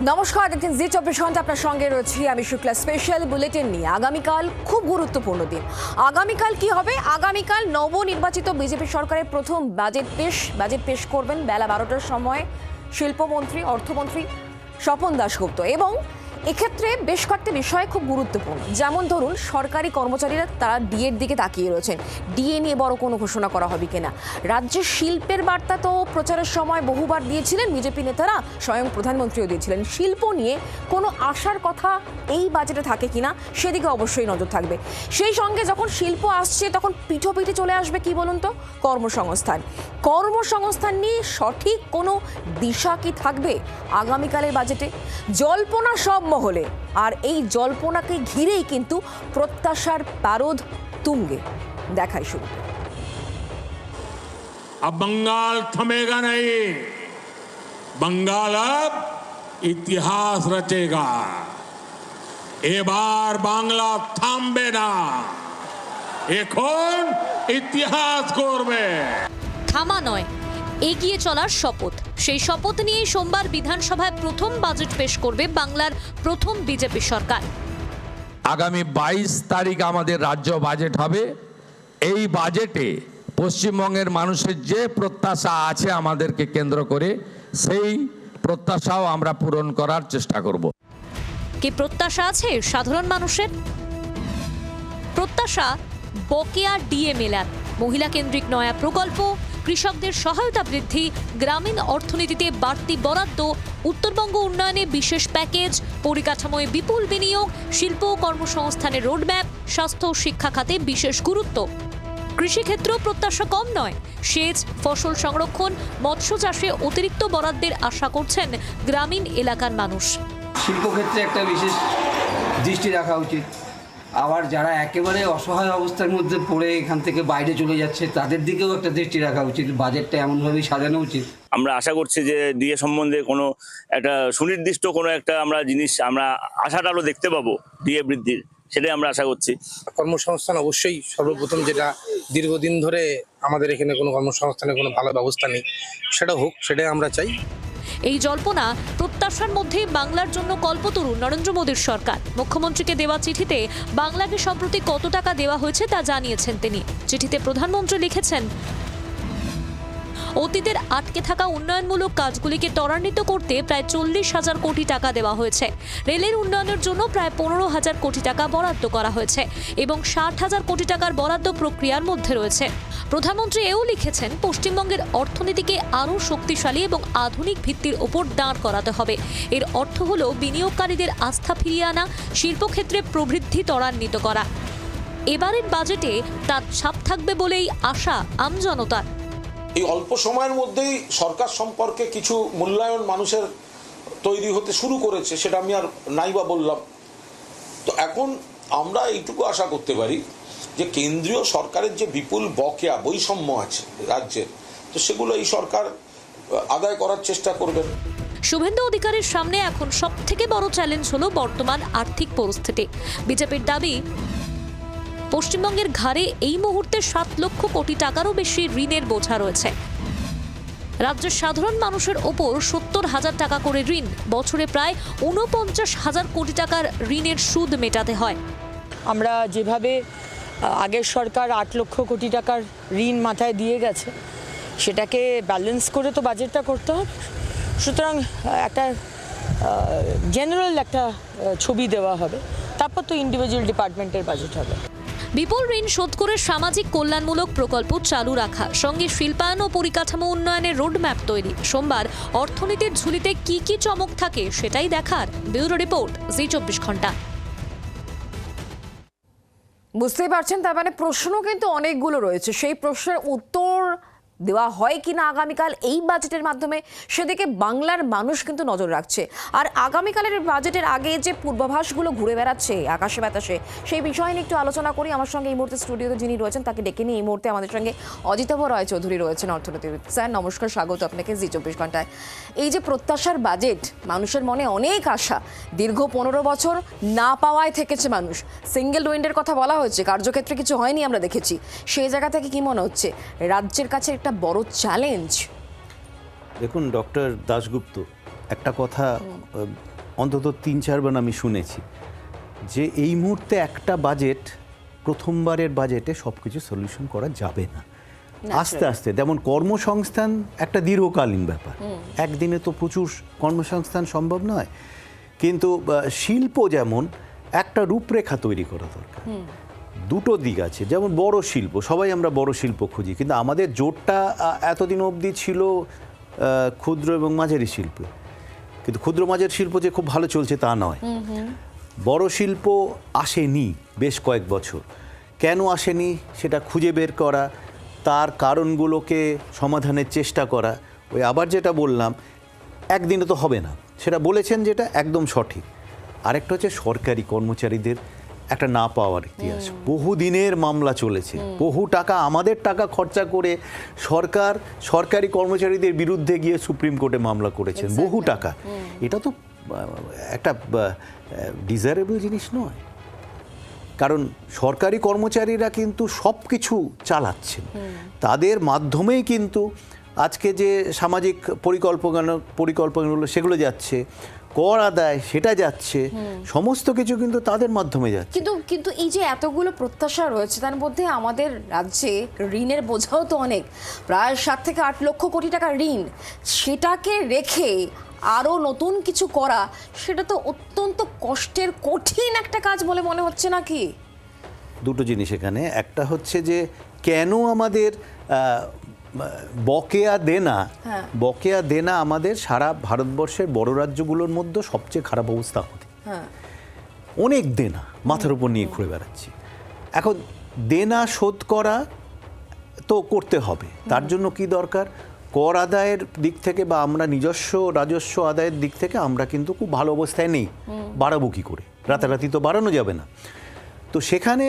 নমস্কার, দেখছেন জি 24 ঘন্টা। আপনার সঙ্গে রয়েছি আমি শুক্লা। স্পেশাল বুলেটিন নিয়ে আগামীকাল খুব গুরুত্বপূর্ণ দিন। আগামীকাল কি হবে? আগামীকাল নবনির্বাচিত বিজেপি সরকারের প্রথম বাজেট পেশ করবেন বেলা 12টার সময় শিল্পমন্ত্রী, অর্থমন্ত্রী স্বপন দাশগুপ্ত। এবং এক্ষেত্রে বেশ কয়েকটি বিষয় খুব গুরুত্বপূর্ণ, যেমন ধরুন সরকারি কর্মচারীরা তারা ডিএর দিকে তাকিয়ে রয়েছেন, ডিএ নিয়ে বড় কোনো ঘোষণা করা হবে কিনা। রাজ্যের শিল্পের বার্তা তো প্রচারের সময় বহুবার দিয়েছিলেন বিজেপি নেতারা, স্বয়ং প্রধানমন্ত্রীও দিয়েছিলেন। শিল্প নিয়ে কোনো আশার কথা এই বাজেটে থাকে কিনা সেদিকে অবশ্যই নজর থাকবে। সেই সঙ্গে যখন শিল্প আসছে তখন পিঠোপিঠে চলে আসবে কি বলুন তো, কর্মসংস্থান নিয়ে সঠিক কোনো দিশা কি থাকবে আগামীকালের বাজেটে? জল্পনা সব মহলে, আর এই জল্পনাকে ঘিরেই কিন্তু প্রত্যাশার পারদ তুঙ্গে। দেখাই শুরু। अब बंगाल थमेगा नहीं, बंगाल अब इतिहास रचेगा। এবার বাংলা থামবে না, এখন ইতিহাস করবে। থামা নয়, এগিয়ে চলার শপথ। সেই শপথ নিয়ে সোমবার বিধানসভায় প্রথম বাজেট পেশ করবে বাংলার প্রথম বিজেপি সরকার। আগামী 22 তারিখ আমাদের রাজ্য বাজেট হবে। এই বাজেটে পশ্চিমবঙ্গের মানুষের যে প্রত্যাশা আছে আমাদেরকে কেন্দ্র করে, সেই প্রত্যাশাও আমরা পূরণ করার চেষ্টা করব। কি প্রত্যাশা আছে সাধারণ মানুষের? প্রত্যাশা বকেয়া ডিএ মেলার, মহিলা কেন্দ্রিক নয়া প্রকল্প, কৃষকদের সহায়তা বৃদ্ধি, গ্রামীণ অর্থনীতিতে বাড়তি বরাদ্দ, উত্তরবঙ্গ উন্নয়নে বিশেষ প্যাকেজ, পরিকাঠামোয় বিপুল বিনিয়োগ, শিল্প ও কর্মসংস্থানের রোডম্যাপ, স্বাস্থ্য ও শিক্ষা খাতে বিশেষ গুরুত্ব। কৃষিক্ষেত্রেও প্রত্যাশা কম নয়। সেচ, ফসল সংরক্ষণ, মৎস্য চাষে অতিরিক্ত বরাদ্দের আশা করছেন গ্রামীণ এলাকার মানুষ। শিল্পক্ষেত্রে একটা বিশেষ দৃষ্টি রাখা উচিত। আবার যারা একেবারে অসহায় অবস্থার মধ্যে পড়ে এখান থেকে বাইরে চলে যাচ্ছে, তাদের দিকেও একটা দৃষ্টি রাখা উচিত। বাজেটটা এমনভাবেই সাজানো উচিত। আমরা আশা করছি যে ডিএ সম্বন্ধে কোনো একটা সুনির্দিষ্ট কোনো একটা আমরা জিনিস, আমরা আশার আলো দেখতে পাবো ডিএ বৃদ্ধির, সেটাই আমরা আশা করছি। কর্মসংস্থান অবশ্যই সর্বপ্রথম, যেটা দীর্ঘদিন ধরে আমাদের এখানে কোনো কর্মসংস্থানের কোনো ভালো ব্যবস্থা নেই, সেটা হোক, সেটাই আমরা চাই। এই জল্পনা প্রত্যাশার মধ্যে বাংলার জন্য কল্পতরু নরেন্দ্র মোদীর সরকার। মুখ্যমন্ত্রীকে দেওয়া চিঠিতে বাংলাকে সম্প্রতি কত টাকা দেওয়া হয়েছে তা জানিয়েছেন তিনি। চিঠিতে প্রধানমন্ত্রী লিখেছেন, অতীতের আটকে থাকা উন্নয়নমূলক কাজগুলিকে ত্বরান্বিত করতে প্রায় 40,000 কোটি টাকা দেওয়া হয়েছে। রেলের উন্নয়নের জন্য প্রায় 15,000 কোটি টাকা বরাদ্দ করা হয়েছে এবং 60,000 কোটি টাকার বরাদ্দ প্রক্রিয়ার মধ্যে রয়েছে। প্রধানমন্ত্রী এও লিখেছেন, পশ্চিমবঙ্গের অর্থনীতিকে আরও শক্তিশালী এবং আধুনিক ভিত্তির ওপর দাঁড় করাতে হবে। এর অর্থ হল বিনিয়োগকারীদের আস্থা ফিরিয়ে আনা, শিল্পক্ষেত্রে প্রবৃদ্ধি ত্বরান্বিত করা। এবারের বাজেটে তার ছাপ থাকবে বলেই আশা আমজনতার। এই অল্প সময়ের মধ্যেই সরকার সম্পর্কে কিছু মূল্যায়ন মানুষের তৈরি হতে শুরু করেছে, সেটা আমি আর নাইবা বললাম। তো এখন আমরা এইটুকু আশা করতে পারি যে কেন্দ্রীয় সরকারের যে বিপুল বকেয়া বৈষম্য আছে রাজ্যের, তো সেগুলো এই সরকার আদায় করার চেষ্টা করবেন। শুভেন্দু অধিকারীর সামনে এখন সবথেকে বড় চ্যালেঞ্জ হলো বর্তমান আর্থিক পরিস্থিতি। বিজেপির দাবি, পশ্চিমবঙ্গের ঘাড়ে এই মুহূর্তে 7 লক্ষ কোটি টাকারও বেশি ঋণের বোঝা রয়েছে। রাজ্যের সাধারণ মানুষের ওপর 70,000 টাকা করে ঋণ, বছরে প্রায় 49,000 কোটি টাকার ঋণের সুদ মেটাতে হয়। আমরা যেভাবে আগের সরকার 8 লক্ষ কোটি টাকার ঋণ মাথায় দিয়ে গেছে, সেটাকে ব্যালেন্স করে তো বাজেটটা করতে হবে। সুতরাং একটা জেনারেল একটা ছবি দেওয়া হবে, তারপর তো ইন্ডিভিজুয়াল ডিপার্টমেন্টের বাজেট হবে। বিপুল ঋণ শোধ করে সামাজিক কল্যাণমূলক প্রকল্প চালু রাখা, সঙ্গে শিল্পায়ন ও পরিকাঠামো উন্নয়নের রোডম্যাপ তৈরি। সোমবার অর্থনীতির ঝুলিতে কি কি চমক থাকে সেটাই দেখার। ব্যুরো রিপোর্ট, জি 24 ঘন্টা। বুঝতেই পারছেন, তার মানে প্রশ্ন কিন্তু অনেকগুলো রয়েছে। সেই প্রশ্নের উত্তর দেওয়া হয় কিনা আগামীকাল এই বাজেটের মাধ্যমে, সেদিকে বাংলার মানুষ কিন্তু নজর রাখছে। আর আগামীকালের বাজেটের আগে যে পূর্বাভাসগুলো ঘুরে বেড়াচ্ছে আকাশে বাতাসে, সেই বিষয় নিয়ে একটু আলোচনা করি। আমার সঙ্গে এই মুহূর্তে স্টুডিওতে যিনি রয়েছেন তাকে ডেকে নিয়ে এই মুহূর্তে আমাদের সঙ্গে অজিতাভ রায় চৌধুরী রয়েছেন, অর্থনীতিবিদ। স্যার নমস্কার, স্বাগত আপনাকে জি 24 ঘন্টায়। এই যে প্রত্যাশার বাজেট, মানুষের মনে অনেক আশা, দীর্ঘ 15 বছর না পাওয়ায় থেকেছে মানুষ। সিঙ্গেল উইন্ডের কথা বলা হয়েছে, কার্যক্ষেত্রে কিছু হয়নি আমরা দেখেছি। সেই জায়গা থেকে কি মনে হচ্ছে রাজ্যের কাছে একটা বড় চ্যালেঞ্জ? দেখুন, ডক্টর দাশগুপ্ত একটা কথা অন্তত 3-4 বার আমি শুনেছি যে এই মুহূর্তে একটা বাজেট, প্রথমবারের বাজেটে সব কিছু সলিউশন করা যাবে না। আস্তে আস্তে, যেমন কর্মসংস্থান একটা দীর্ঘকালীন ব্যাপার, একদিনে তো প্রচুর কর্মসংস্থান সম্ভব নয়, কিন্তু শিল্প যেমন একটা রূপরেখা তৈরি করা দরকার। দুটো দিক আছে, যেমন বড় শিল্প, সবাই আমরা বড় শিল্প খুঁজি, কিন্তু আমাদের জোরটা এতদিন অবধি ছিল ক্ষুদ্র এবং মাঝারি শিল্প, কিন্তু ক্ষুদ্র মাঝারি শিল্প যে খুব ভালো চলছে তা নয়। বড় শিল্প আসেনি বেশ কয়েক বছর, কেন আসেনি সেটা খুঁজে বের করা, তার কারণগুলোকে সমাধানের চেষ্টা করা। ওই আবার যেটা বললাম, একদিনে তো হবে না, সেটা বলেছেন যেটা একদম সঠিক। আরেকটা হচ্ছে সরকারি কর্মচারীদের একটা না পাওয়ার ইতিহাস, বহুদিনের মামলা চলেছে, বহু টাকা আমাদের টাকা খরচা করে সরকার সরকারি কর্মচারীদের বিরুদ্ধে গিয়ে সুপ্রিম কোর্টে মামলা করেছেন, বহু টাকা। এটা তো একটা ডিজায়ারেবল জিনিস নয়, কারণ সরকারি কর্মচারীরা কিন্তু সব কিছু চালাচ্ছেন, তাদের মাধ্যমেই কিন্তু আজকে যে সামাজিক পরিকল্পনাগুলো সেগুলো যাচ্ছে, কর আদায় সেটা যাচ্ছে, সমস্ত কিছু কিন্তু তাদের মাধ্যমে যাচ্ছে। কিন্তু এই যে এতগুলো প্রত্যাশা রয়েছে, তার মধ্যে আমাদের রাজ্যে ঋণের বোঝাও তো অনেক, প্রায় 7 থেকে 8 লক্ষ কোটি টাকা ঋণ, সেটাকে রেখে আরও নতুন কিছু করা, সেটা তো অত্যন্ত কষ্টের, কঠিন একটা কাজ বলে মনে হচ্ছে নাকি? দুটো জিনিস এখানে, একটা হচ্ছে যে কেন আমাদের বকেয়া দেনা আমাদের সারা ভারতবর্ষের বড় রাজ্যগুলোর মধ্যে সবচেয়ে খারাপ অবস্থা হতে, অনেক দেনা মাথার উপর নিয়ে ঘুরে বেড়াচ্ছি। এখন দেনা শোধ করা তো করতে হবে, তার জন্য কি দরকার, কর আদায়ের দিক থেকে বা আমরা নিজস্ব রাজস্ব আদায়ের দিক থেকে আমরা কিন্তু খুব ভালো অবস্থায় নেই, বাড়াবো কী করে, রাতারাতি তো বাড়ানো যাবে না। তো সেখানে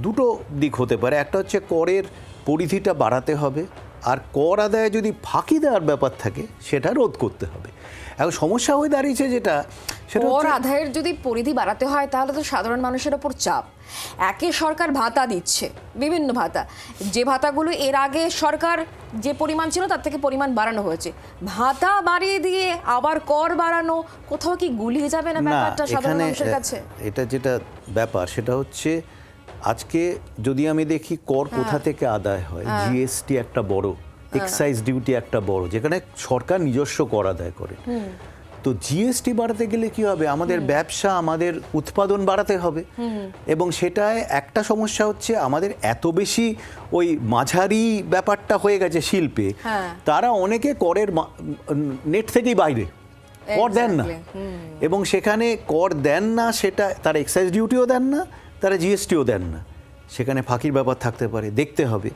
দুটো দিক হতে পারে, একটা হচ্ছে করের পরিধিটা বাড়াতে হবে, আর কর আদায়ে যদি ফাঁকি দেওয়ার ব্যাপার থাকে সেটা রোধ করতে হবে। এখন সমস্যা হয়ে দাঁড়িয়েছে যেটা, সেটা কর আদায়ের যদি পরিধি বাড়াতে হয় তাহলে তো সাধারণ মানুষের ওপর চাপ। একে সরকার ভাতা দিচ্ছে, বিভিন্ন ভাতা, যে ভাতাগুলো এর আগে সরকার যে পরিমাণ ছিল তার থেকে পরিমাণ বাড়ানো হয়েছে, ভাতা বাড়িয়ে দিয়ে আবার কর বাড়ানো, কোথাও কি গুলিয়ে যাবে না ব্যাপারটা সাধারণ মানুষের কাছে? এটা যেটা ব্যাপার সেটা হচ্ছে, আজকে যদি আমি দেখি কর কোথা থেকে আদায় হয়, জিএসটি একটা বড়, এক্সাইজ ডিউটি একটা বড়, যেখানে সরকার নিজস্ব কর আদায় করে। তো জিএসটি বাড়াতে গেলে কি হবে, আমাদের ব্যবসা, আমাদের উৎপাদন বাড়াতে হবে, এবং সেটায় একটা সমস্যা হচ্ছে আমাদের এত বেশি ওই মাঝারি ব্যাপারটা হয়ে গেছে শিল্পে, তারা অনেকে করের নেট থেকেই বাইরে, কর দেন না, এবং সেখানে কর দেন না, সেটা তারা এক্সাইজ ডিউটিও দেন না, তারা জিএসটিও দেন না, সেখানে ফাঁকির ব্যাপার থাকতে পারে, দেখতে হবে।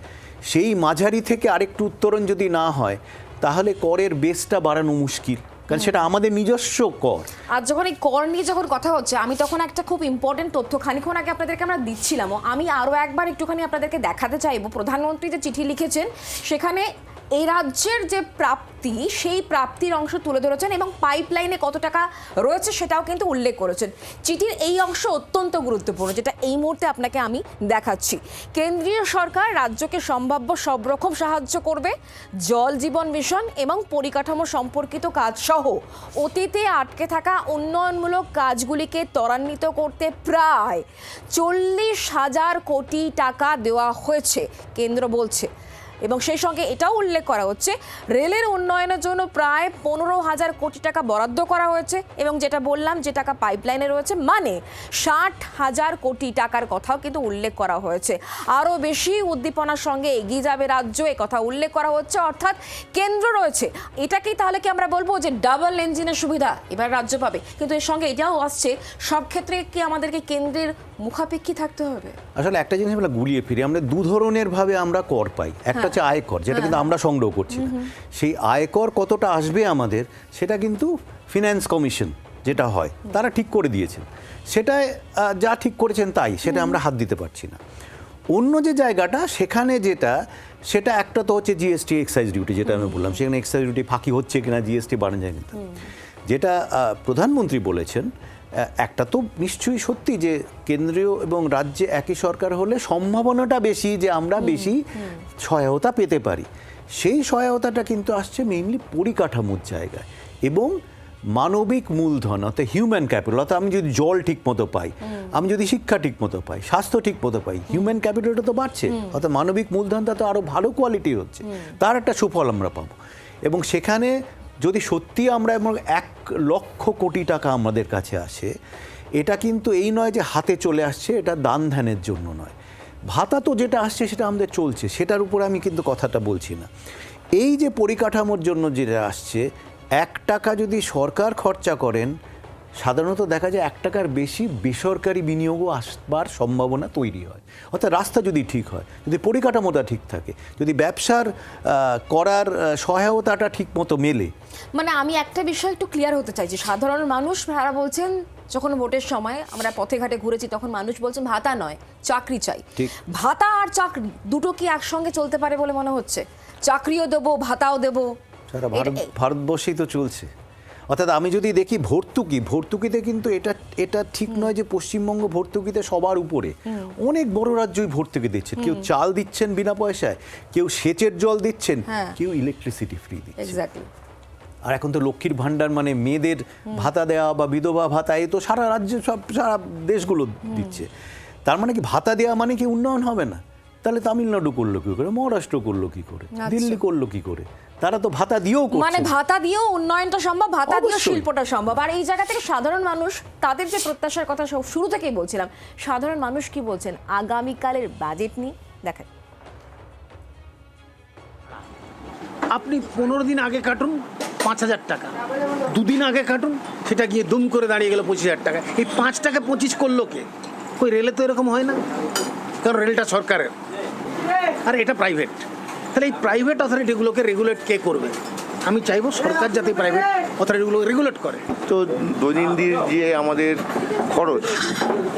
সেই মাঝারি থেকে আরেকটু উত্তরণ যদি না হয় তাহলে করের বেসটা বাড়ানো মুশকিল, কারণ সেটা আমাদের নিজস্ব কর। আর যখন এই কর নিয়ে যখন কথা হচ্ছে, আমি তখন একটা খুব ইম্পর্টেন্ট তথ্য খানিকক্ষণ আগে আপনাদেরকে আমরা দিচ্ছিলাম, আমি আরও একবার একটুখানি আপনাদেরকে দেখাতে চাইবো। প্রধানমন্ত্রী যে চিঠি লিখেছেন সেখানে এই রাজ্যের যে প্রাপ্তি, সেই প্রাপ্তির অংশ তুলে ধরেছেন এবং পাইপলাইনে কত টাকা রয়েছে সেটাও কিন্তু উল্লেখ করেছেন। চিঠির এই অংশ অত্যন্ত গুরুত্বপূর্ণ, যেটা এই মুহূর্তে আপনাকে আমি দেখাচ্ছি। কেন্দ্রীয় সরকার রাজ্যকে সম্ভাব্য সব রকম সাহায্য করবে, জল জীবন মিশন এবং পরিকাঠামো সম্পর্কিত কাজ সহ অতীতে আটকে থাকা উন্নয়নমূলক কাজগুলিকে ত্বরান্বিত করতে প্রায় 40,000 কোটি টাকা দেওয়া হয়েছে কেন্দ্র বলছে, এবং সেই সঙ্গে এটাও উল্লেখ করা হচ্ছে রেলের উন্নয়নের জন্য প্রায় 15,000 কোটি টাকা বরাদ্দ করা হয়েছে, এবং যেটা বললাম যে টাকা পাইপলাইনে রয়েছে, মানে 60,000 কোটি টাকার কথাও কিন্তু উল্লেখ করা হয়েছে। আরও বেশি উদ্দীপনার সঙ্গে এগিয়ে যাবে রাজ্য, এ কথা উল্লেখ করা হচ্ছে, অর্থাৎ কেন্দ্র রয়েছে। এটাকেই তাহলে কি আমরা বলবো যে ডাবল ইঞ্জিনের সুবিধা এবার রাজ্য পাবে? কিন্তু এর সঙ্গে এটাও আসছে, সব ক্ষেত্রে কি আমাদেরকে কেন্দ্রের মুখাপেক্ষী থাকতে হবে? আসলে একটা জিনিস আমরা গুলিয়ে ফিরি, আমরা দু ধরনের ভাবে আমরা কর পাই, একটা হচ্ছে আয়কর, যেটা কিন্তু আমরা সংগ্রহ করছি না, সেই আয়কর কতটা আসবে আমাদের সেটা কিন্তু ফিনান্স কমিশন যেটা হয় তারা ঠিক করে দিয়েছেন, সেটায় যা ঠিক করেছেন তাই, সেটা আমরা হাত দিতে পারছি না। অন্য যে জায়গাটা সেখানে যেটা, সেটা একটা তো হচ্ছে জিএসটি এক্সাইজ ডিউটি, যেটা আমি বললাম, সেখানে এক্সাইজ ডিউটি ফাঁকি হচ্ছে কিনা, জিএসটি বাড়ানো যায় কিনা, যেটা প্রধানমন্ত্রী বলেছেন, একটা তো নিশ্চয়ই সত্যি যে কেন্দ্রীয় এবং রাজ্যে একই সরকার হলে সম্ভাবনাটা বেশি যে আমরা বেশি সহায়তা পেতে পারি। সেই সহায়তাটা কিন্তু আসছে মেইনলি পরিকাঠামোর জায়গায় এবং মানবিক মূলধন অর্থাৎ হিউম্যান ক্যাপিটাল, অর্থাৎ আমি যদি জল ঠিক মতো পাই, আমি যদি শিক্ষা ঠিক মতো পাই, স্বাস্থ্য ঠিক মতো পাই, হিউম্যান ক্যাপিটালটা তো বাড়ছে, অর্থাৎ মানবিক মূলধনটা তো আরও ভালো কোয়ালিটির হচ্ছে, তার একটা সুফল আমরা পাবো। এবং সেখানে যদি সত্যি আমরা 1 লক্ষ কোটি টাকা আমাদের কাছে আসে, এটা কিন্তু এই নয় যে হাতে চলে আসছে, এটা দান ধ্যানের জন্য নয়। ভাতা তো যেটা আসছে সেটা আমাদের চলছে, সেটার উপরে আমি কিন্তু কথাটা বলছি না। এই যে পরিকাঠামোর জন্য যেটা আসছে, 1 টাকা যদি সরকার খরচা করেন, সাধারণত দেখা যায় 1 টাকার বেশি বেসরকারি বিনিয়োগও আসবার সম্ভাবনা তৈরি হয়। অর্থাৎ রাস্তা যদি ঠিক হয়, যদি পরিকাঠামোটা ঠিক থাকে, যদি ব্যবসার করার সহায়তাটা ঠিক মতো মেলে। মানে আমি একটা বিষয় একটু ক্লিয়ার হতে চাইছি, সাধারণ মানুষ তারা বলছেন, যখন ভোটের সময় আমরা পথে ঘাটে ঘুরেছি তখন মানুষ বলছেন ভাতা নয়, চাকরি চাই। ভাতা আর চাকরি দুটো কি একসঙ্গে চলতে পারে বলে মনে হচ্ছে? চাকরিও দেবো, ভাতাও দেবো, সারা ভারতবর্ষেই তো চলছে। অর্থাৎ আমি যদি দেখি ভর্তুকিতে কিন্তু এটা ঠিক নয় যে পশ্চিমবঙ্গ ভর্তুকিতে সবার উপরে। অনেক বড় রাজ্যই ভর্তুকি দিচ্ছে, কেউ চাল দিচ্ছেন বিনা পয়সায়, কেউ সেচের জল দিচ্ছেন, কেউ ইলেকট্রিসিটি ফ্রি দিচ্ছে। আর এখন তো লক্ষ্মীর ভাণ্ডার, মানে মেয়েদের ভাতা দেওয়া বা বিধবা ভাতা, এই তো সারা রাজ্যে সারা দেশগুলো দিচ্ছে। তার মানে কি ভাতা দেওয়া মানে কি উন্নয়ন হবে না? তাহলে তামিলনাড়ু করলো কি করে, মহারাষ্ট্র করলো কি করে, দিল্লি করলো কি করে? তারা তো ভাতা দিয়েও করছে। মানে ভাতা দিয়েও উন্নয়নটা সম্ভব, ভাতা দিয়েও শিল্পটা সম্ভব। আর এই জায়গা থেকে সাধারণ মানুষ তাদের যে প্রত্যাশার কথা শুরু থেকেই বলছিলাম, সাধারণ মানুষ কি বলছেন আগামীকালের বাজেট নিয়ে দেখেন। আপনি 15 দিন আগে কাটুন 5,000 টাকা, 2 দিন আগে কাটুন সেটা গিয়ে দুম করে দাঁড়িয়ে গেল 25,000 টাকা। এই 5 টাকা 25 করলো কে? ওই রেলে তো এরকম হয় না, কারণ রেলটা সরকারের আর এটা প্রাইভেট। তাহলে এই প্রাইভেট অথরিটিগুলোকে রেগুলেট কে করবে? আমি চাইবো সরকার যাতে প্রাইভেট অথরিটিগুলো রেগুলেট করে। তো দৈনন্দিন যে আমাদের খরচ,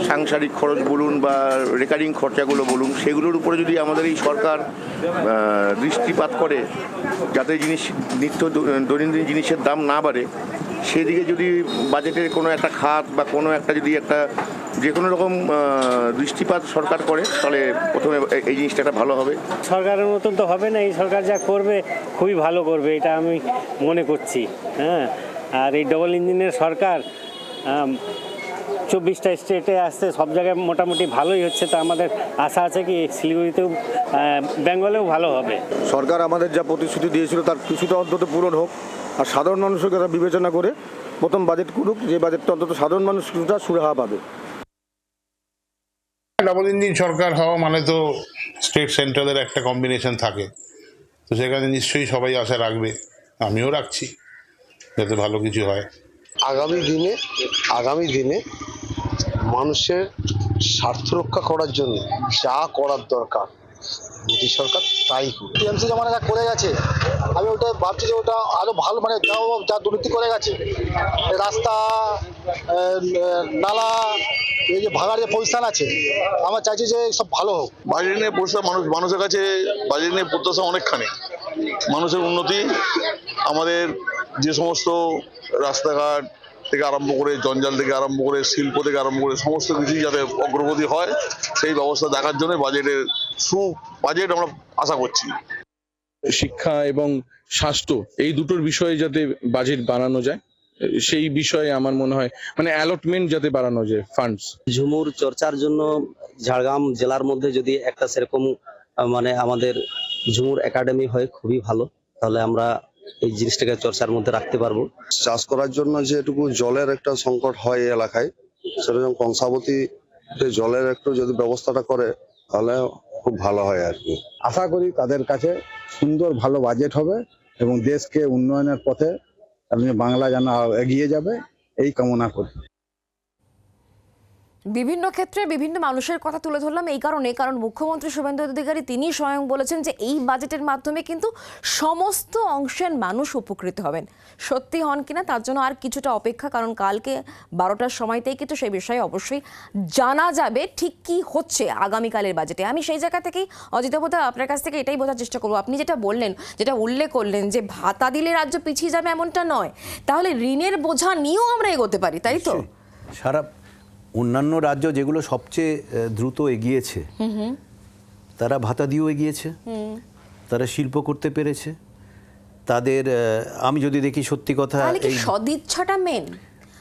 সাংসারিক খরচ বলুন বা রেকারিং খরচাগুলো বলুন, সেগুলোর উপরে যদি আমাদের এই সরকার দৃষ্টিপাত করে, যাতে দৈনন্দিন জিনিসের দাম না বাড়ে, সেদিকে যদি বাজেটের কোনো একটা খাত বা কোনো একটা যদি একটা যে কোনো রকম দৃষ্টিপাত সরকার করে, তাহলে প্রথমে এই জিনিসটা একটা ভালো হবে। সরকারের মতন তো হবে না, এই সরকার যা করবে খুবই ভালো করবে, এটা আমি মনে করছি। হ্যাঁ, আর এই ডবল ইঞ্জিনের সরকার 24টা স্টেটে আসছে, সব জায়গায় মোটামুটি ভালোই হচ্ছে। তো আমাদের আশা আছে কি শিলিগুড়িতেও, বেঙ্গলেও ভালো হবে। সরকার আমাদের যা প্রতিশ্রুতি দিয়েছিল তার কিছুটা অন্তত পূরণ হোক, আর সাধারণ মানুষকে তারা বিবেচনা করে প্রথম বাজেট করুক, যে বাজেটটা অন্তত সাধারণ মানুষ কিছুটা সুরাহা পাবে। ডাবল ইঞ্জিন সরকার হওয়া মানে তো স্টেট সেন্ট্রালের একটা কম্বিনেশন থাকে, তো সেখানে নিশ্চয়ই সবাই আশা রাখবে, আমিও রাখছি যাতে ভালো কিছু হয়। আগামী দিনে মানুষের স্বার্থ রক্ষা করার জন্য যা করার দরকার মোদী সরকার তাই করবে। টিএমসি জামানা যা করে গেছে, আমি ওটা ভাবছি যে ওটা আরো ভালো, মানে যা দুর্নীতি করে গেছে, রাস্তা, নালা, এই যে ভাগার যে পজিশন আছে, আমার চাইছি যে সব ভালো হোক। বাজেট নিয়ে প্রত্যাশা মানুষের কাছে, বাজেট নিয়ে প্রত্যাশা অনেকখানি। মানুষের উন্নতি, আমাদের যে সমস্ত রাস্তাঘাট থেকে আরম্ভ করে, জঞ্জাল থেকে আরম্ভ করে, শিল্প থেকে আরম্ভ করে সমস্ত কিছুই যাতে অগ্রগতি হয়, সেই ব্যবস্থা দেখার জন্য বাজেট আমরা আশা করছি। শিক্ষা এবং স্বাস্থ্য এই দুটোর বিষয়ে যাতে বাজেট বাড়ানো যায়, সেই বিষয়ে আমার মনে হয় মানে অ্যালটমেন্ট যাতে বাড়ানো যায় ফান্ডস। ঝুমুর চর্চার জন্য ঝাড়গ্রাম জেলার মধ্যে যদি একটা সেরকম মানে আমাদের ঝুমুর একাডেমি হয় খুবই ভালো, তাহলে আমরা এই জিনিসটাকে চর্চার মধ্যে রাখতে পারবো। চাষ করার জন্য যেটুকু জলের একটা সংকট হয় এই এলাকায়, সেরকম কংসাবতী জলের একটু যদি ব্যবস্থাটা করে তাহলে খুব ভালো হয় আর কি। আশা করি তাদের কাছে সুন্দর ভালো বাজেট হবে এবং দেশকে উন্নয়নের পথে বাংলা যেন এগিয়ে যাবে, এই কামনা করি। বিভিন্ন ক্ষেত্রে বিভিন্ন মানুষের কথা তুলে ধরলাম এই কারণ মুখ্যমন্ত্রী শুভেন্দু অধিকারী তিনি স্বয়ং বলেছেন যে এই বাজেটের মাধ্যমে কিন্তু সমস্ত অংশের মানুষ উপকৃত হবেন। সত্যি হন কিনা তার জন্য আর কিছুটা অপেক্ষা, কারণ কালকে 12টার সময়তেই কিন্তু সেই বিষয়ে অবশ্যই জানা যাবে ঠিক কি হচ্ছে আগামীকালের বাজেটে। আমি সেই জায়গা থেকেই অজিতাভ-দা আপনার কাছ থেকে এটাই বোঝার চেষ্টা করবো, আপনি যেটা বললেন, যেটা উল্লেখ করলেন যে ভাতা দিলে রাজ্য পিছিয়ে যাবে এমনটা নয়, তাহলে ঋণের বোঝা নিয়েও আমরা এগোতে পারি, তাই তো? সারা অন্যান্য রাজ্য যেগুলো সবচেয়ে দ্রুত এগিয়েছে, তারা ভাতা দিয়েও এগিয়েছে, তারা শিল্প করতে পেরেছে, তাদের আমি যদি দেখি সত্যি কথা তাহলে কি এই সদিচ্ছাটা মেন?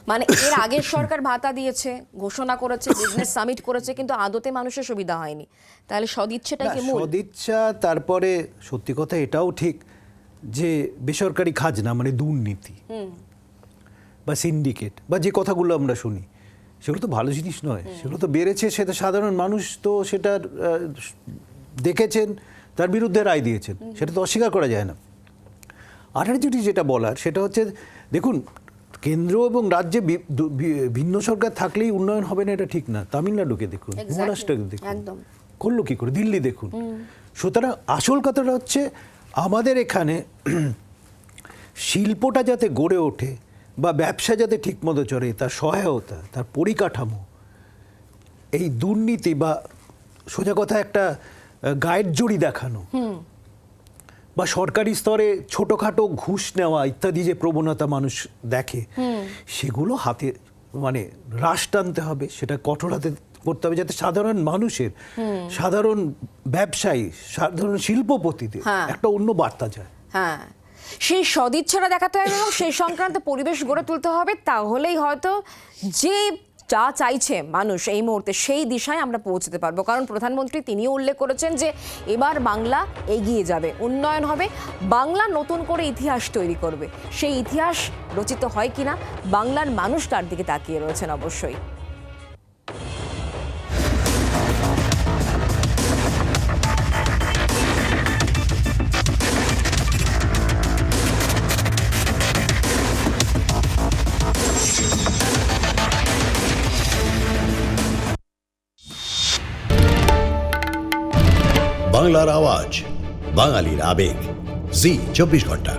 মানে এর আগের সরকার ভাতা দিয়েছে, ঘোষণা করেছে, বিজনেস সামিট করেছে, কিন্তু আদতে মানুষের সুবিধা হয়নি। তাহলে সদিচ্ছাটাই কি মূল? সদিচ্ছা, তারপরে সত্যি কথা এটাও ঠিক যে বেসরকারি খাজনা মানে দুর্নীতি বা সিন্ডিকেট বা যে কথাগুলো আমরা শুনি, সেগুলো তো ভালো জিনিস নয়। সেগুলো তো বেড়েছে, সেটা সাধারণ মানুষ তো সেটার দেখেছেন, তার বিরুদ্ধে রায় দিয়েছেন, সেটা তো অস্বীকার করা যায় না। আর যেটা বলার সেটা হচ্ছে, দেখুন, কেন্দ্র এবং রাজ্যে ভিন্ন সরকার থাকলেই উন্নয়ন হবে না, এটা ঠিক না। তামিলনাড়ুকে দেখুন, মহারাষ্ট্রকে দেখুন, করলো কি করে, দিল্লি দেখুন। সুতরাং আসল কথাটা হচ্ছে আমাদের এখানে শিল্পটা যাতে গড়ে ওঠে বা ব্যবসা যাতে ঠিকমতো চলে, তার সহায়তা, তার পরিকাঠামো, এই দুর্নীতি বা সোজা কথা একটা গায়ের জড়ি দেখানো বা সরকারি স্তরে ছোটখাটো ঘুষ নেওয়া ইত্যাদি যে প্রবণতা মানুষ দেখে, সেগুলো হাতে মানে হ্রাস টানতে হবে, সেটা কঠোর হাতে করতে হবে, যাতে সাধারণ মানুষের, সাধারণ ব্যবসায়ী, সাধারণ শিল্পপতিদের একটা অন্য বার্তা যায়। হ্যাঁ, সেই সদিচ্ছাটা দেখাতে হবে এবং সেই সংক্রান্ত পরিবেশ গড়ে তুলতে হবে। তাহলেই হয়তো যে যা চাইছে মানুষ এই মুহূর্তে, সেই দিশায় আমরা পৌঁছতে পারবো। কারণ প্রধানমন্ত্রী তিনিও উল্লেখ করেছেন যে এবার বাংলা এগিয়ে যাবে, উন্নয়ন হবে, বাংলা নতুন করে ইতিহাস তৈরি করবে। সেই ইতিহাস রচিত হয় কিনা, বাংলার মানুষ তার দিকে তাকিয়ে রয়েছেন অবশ্যই। বাংলার আওয়াজ, বাঙালির আবেগ, জি 24 ঘন্টা।